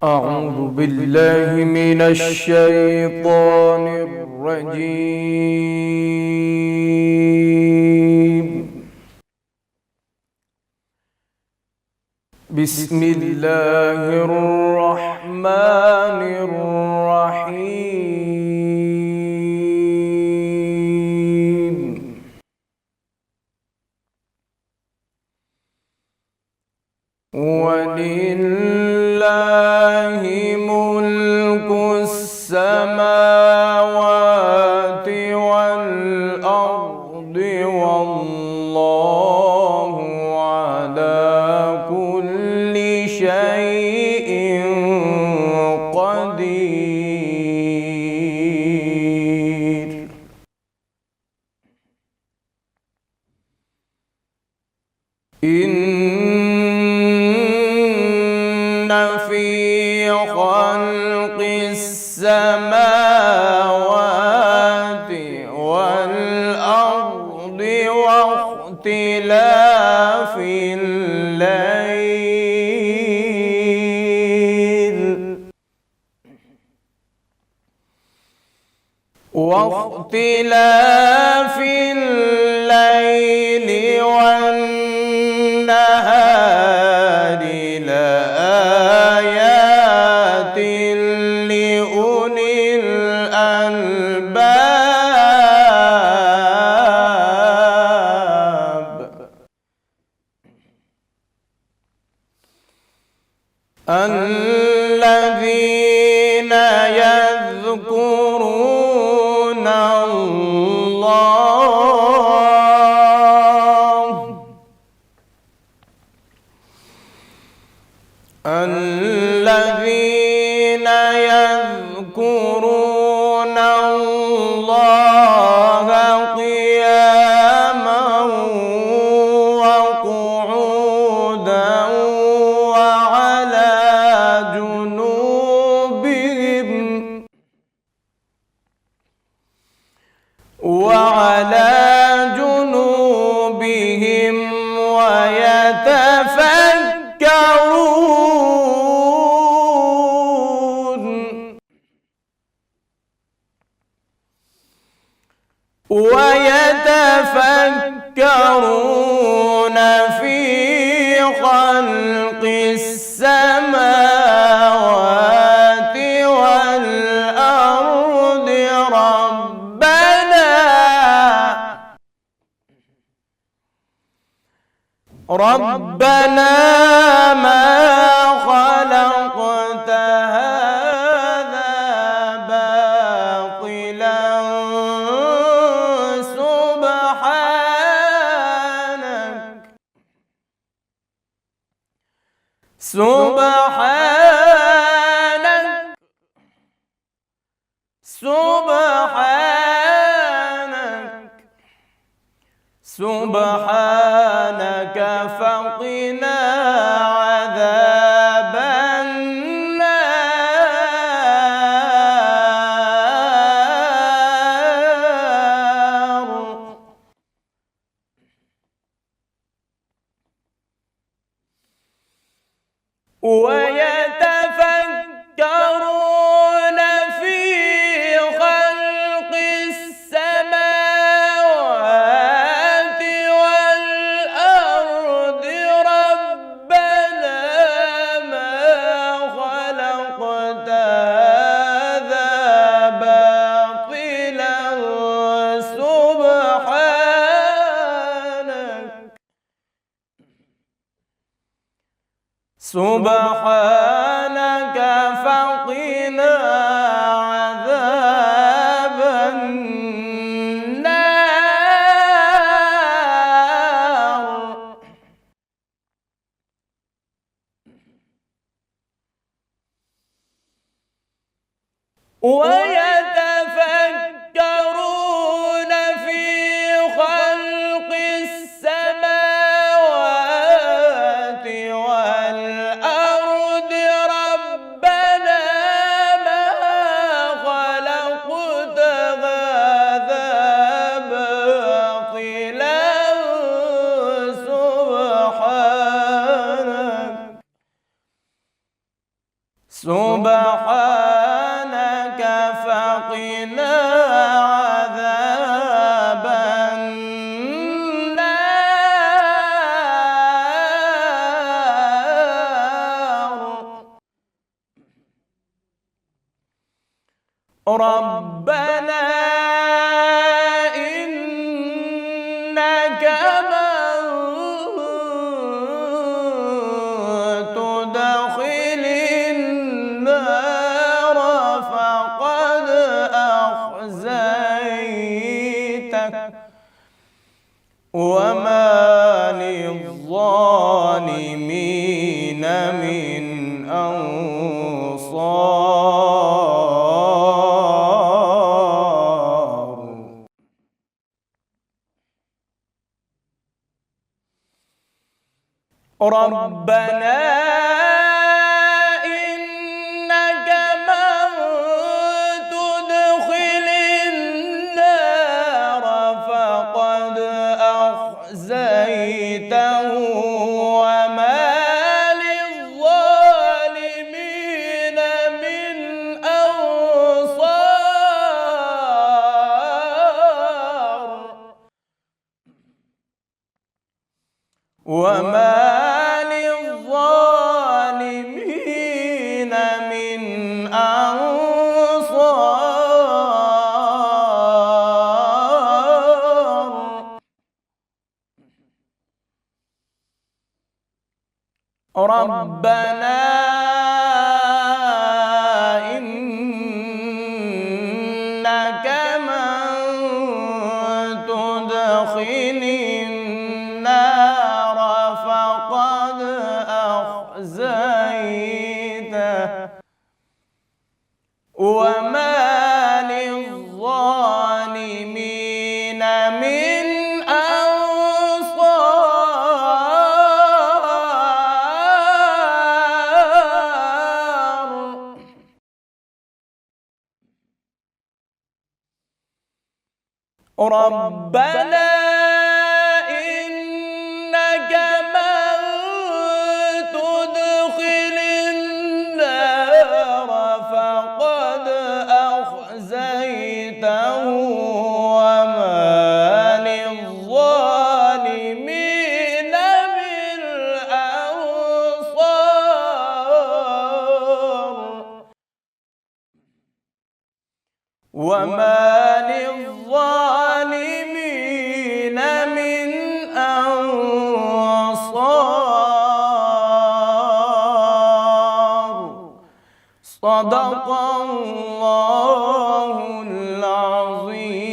أعوذ بالله من الشيطان الرجيم. بسم الله الرحمن الرحيم. ولله ملك السماوات والأرض والله على كل شيء قدير. إن في خلق السماوات والأرض واختلاف الليل والنهار لآيات لأولي الألباب. الذين يذكرون الله قياما وقعودا وعلى جنوبهم ويتفكرون في خلق السماوات والأرض ربنا ما خلقت هذا باطلا سبحانك فقنا عذاب النار. ويتفكرون في خلق السماوات والأرض ربنا ما خلقت هذا باطلا سبحانك فقنا عذاب النار. ويتفكرون في خلق السماوات والأرض ربنا ما خلقت هذا باطلا سبحانك فقنا عذاب النار. ربنا إنك من تدخل النار فقد أخزيته وما للظالمين من أنصار. ربنا إنك من تدخل النار فقد أخزيته وما للظالمين من أنصار. وما للظالمين من أنصار. ربنا إنك من تدخل النار فقد أخزيته وما للظالمين من أنصار. ربنا إنك من تدخل النار فقد أخزيته وما للظالمين من أنصار. وما للظالمين من أنصار. صدق الله العظيم.